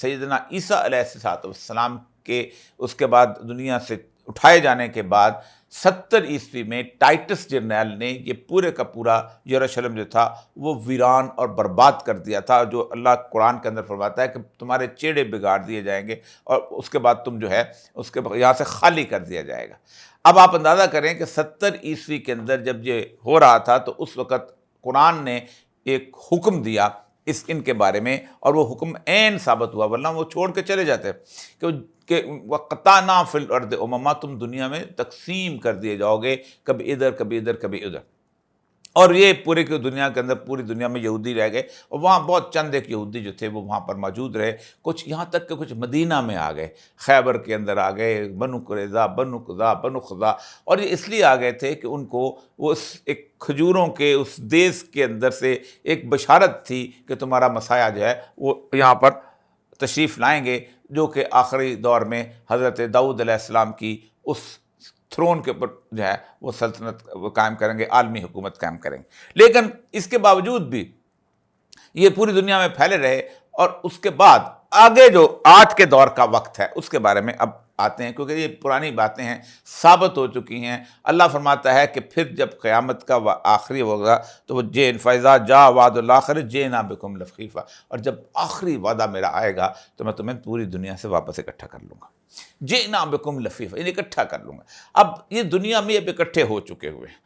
سیدنا عیسیٰ علیہ السلام کے اس کے بعد دنیا سے اٹھائے جانے کے بعد 70 میں ٹائٹس جرنیل نے یہ پورے کا پورا یروشلم جو تھا وہ ویران اور برباد کر دیا تھا، جو اللہ قرآن کے اندر فرماتا ہے کہ تمہارے چیڑے بگاڑ دیے جائیں گے اور اس کے بعد تم جو ہے اس کے یہاں سے خالی کر دیا جائے گا۔ اب آپ اندازہ کریں کہ 70 کے اندر جب یہ ہو رہا تھا تو اس وقت قرآن نے ایک حکم دیا ان کے بارے میں، اور وہ حکم عین ثابت ہوا، ورنہ وہ چھوڑ کے چلے جاتے کہ وَقَطَعْنَا فِي الْأَرْضِ أُمَمًا، تم دنیا میں تقسیم کر دیے جاؤ گے، کبھی ادھر کبھی ادھر کبھی ادھر۔ اور یہ پورے کی دنیا کے اندر پوری دنیا میں یہودی رہ گئے، اور وہاں بہت چند ایک یہودی جو تھے وہ وہاں پر موجود رہے، کچھ یہاں تک کہ کچھ مدینہ میں آ گئے، خیبر کے اندر آ گئے، بنو قریظہ، بنو قزا، بنو خزا، اور یہ اس لیے آ گئے تھے کہ ان کو وہ ایک کھجوروں کے اس دیس کے اندر سے ایک بشارت تھی کہ تمہارا مسیح جو ہے وہ یہاں پر تشریف لائیں گے، جو کہ آخری دور میں حضرت داؤد علیہ السلام کی اس تھرون کے اوپر جو ہے وہ سلطنت وہ قائم کریں گے، عالمی حکومت قائم کریں گے۔ لیکن اس کے باوجود بھی یہ پوری دنیا میں پھیلے رہے، اور اس کے بعد آگے جو آج کے دور کا وقت ہے اس کے بارے میں اب آتے ہیں، کیونکہ یہ پرانی باتیں ہیں، ثابت ہو چکی ہیں۔ اللہ فرماتا ہے کہ پھر جب قیامت کا آخری ہوگا تو وہ فَإِذَا جَاءَ وَعْدُ الْآخِرَةِ جِئْنَا بِكُمْ لَفِيفًا، اور جب آخری وعدہ میرا آئے گا تو میں تمہیں پوری دنیا سے واپس اکٹھا کر لوں گا۔ جِئْنَا بِكُمْ لَفِيفًا، یعنی اکٹھا کر لوں گا۔ اب یہ دنیا میں اب اکٹھے ہو چکے ہوئے ہیں،